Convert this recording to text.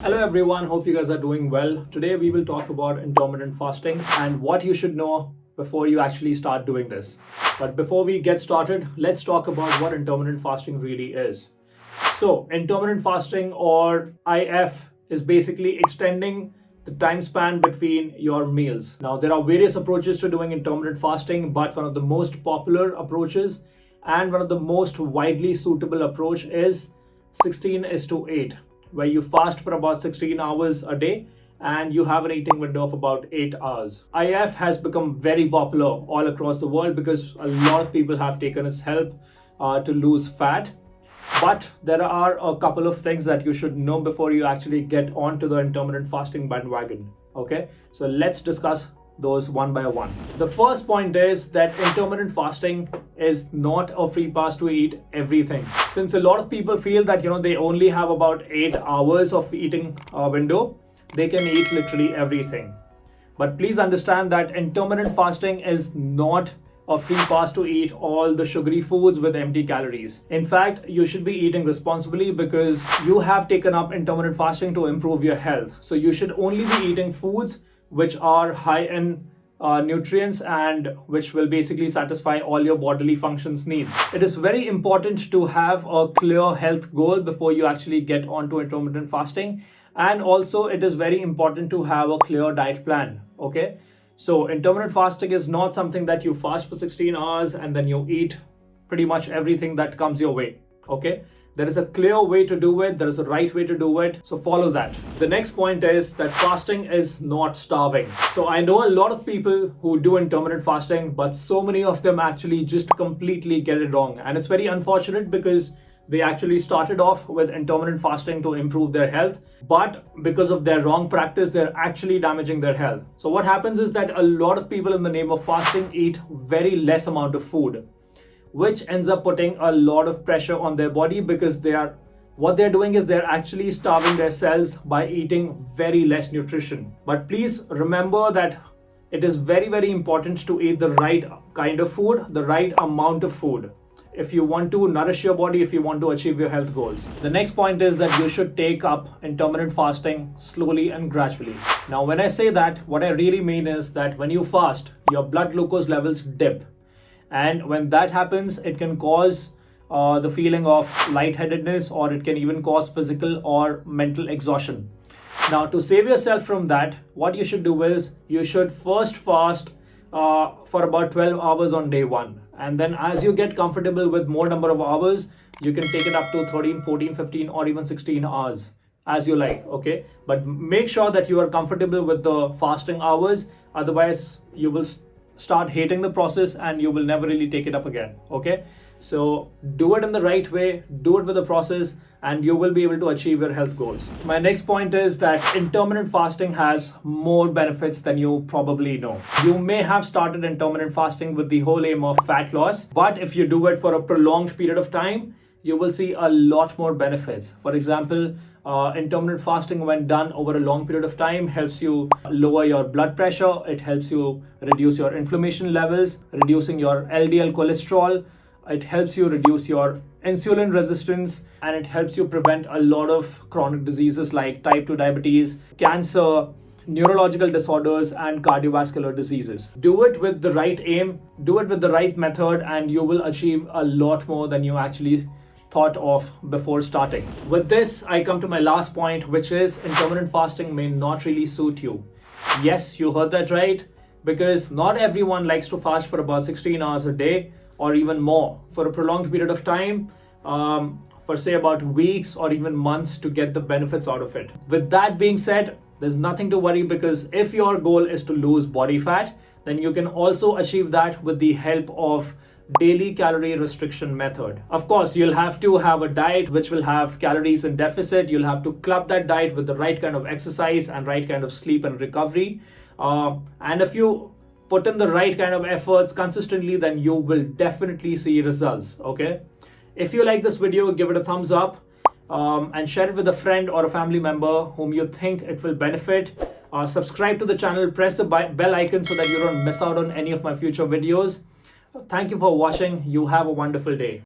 Hello everyone, hope you guys are doing well. Today we will talk about intermittent fasting and what you should know before you actually start doing this. But before we get started, let's talk about what intermittent fasting really is. So, intermittent fasting or IF is basically extending the time span between your meals. Now, there are various approaches to doing intermittent fasting, but one of the most popular approaches and one of the most widely suitable approach is 16:8, where you fast for about 16 hours a day and you have an eating window of about 8 hours. IF has become very popular all across the world because a lot of people have taken its help to lose fat. But there are a couple of things that you should know before you actually get onto the intermittent fasting bandwagon. Okay, so let's discuss those one by one. The first point is that intermittent fasting is not a free pass to eat everything. Since a lot of people feel that they only have about 8 hours of eating window, they can eat literally everything. But please understand that intermittent fasting is not a free pass to eat all the sugary foods with empty calories. In fact, you should be eating responsibly because you have taken up intermittent fasting to improve your health. So you should only be eating foods which are high in nutrients and which will basically satisfy all your bodily functions needs. It is very important to have a clear health goal before you actually get onto intermittent fasting, and also it is very important to have a clear diet plan. Okay, so intermittent fasting is not something that you fast for 16 hours and then you eat pretty much everything that comes your way. Okay, there is a clear way to do it. There is a right way to do it. So follow that. The next point is that fasting is not starving. So I know a lot of people who do intermittent fasting, but so many of them actually just completely get it wrong. And it's very unfortunate because they actually started off with intermittent fasting to improve their health, but because of their wrong practice, they're actually damaging their health. So what happens is that a lot of people in the name of fasting eat very less amount of food, which ends up putting a lot of pressure on their body because what they're doing is they're actually starving their cells by eating very less nutrition. But please remember that it is very, very important to eat the right kind of food, the right amount of food, if you want to nourish your body, if you want to achieve your health goals. The next point is that you should take up intermittent fasting slowly and gradually. Now, when I say that, what I really mean is that when you fast, your blood glucose levels dip. And when that happens, it can cause the feeling of lightheadedness, or it can even cause physical or mental exhaustion. Now, to save yourself from that, what you should do is you should first fast for about 12 hours on day one. And then as you get comfortable with more number of hours, you can take it up to 13, 14, 15, or even 16 hours as you like. Okay, but make sure that you are comfortable with the fasting hours. Otherwise, you will start hating the process and you will never really take it up again. Okay, so do it in the right way, do it with the process, and you will be able to achieve your health goals. My next point is that intermittent fasting has more benefits than you probably know. You may have started intermittent fasting with the whole aim of fat loss, but if you do it for a prolonged period of time, you will see a lot more benefits. For example, intermittent fasting, when done over a long period of time, helps you lower your blood pressure. It helps you reduce your inflammation levels, reducing your LDL cholesterol. It helps you reduce your insulin resistance, and it helps you prevent a lot of chronic diseases like type 2 diabetes, cancer, neurological disorders, and cardiovascular diseases. Do it with the right aim, do it with the right method, and you will achieve a lot more than you actually thought of before starting. With this, I come to my last point, which is intermittent fasting may not really suit you. Yes, you heard that right, because not everyone likes to fast for about 16 hours a day or even more for a prolonged period of time, for say about weeks or even months, to get the benefits out of it. With that being said, there's nothing to worry, because if your goal is to lose body fat, then you can also achieve that with the help of daily calorie restriction method. Of course, you'll have to have a diet which will have calories in deficit. You'll have to club that diet with the right kind of exercise and right kind of sleep and recovery. And if you put in the right kind of efforts consistently, then you will definitely see results. Okay, if you like this video, give it a thumbs up, and share it with a friend or a family member whom you think it will benefit. Subscribe to the channel, press the bell icon so that you don't miss out on any of my future videos. Thank you for watching. You have a wonderful day.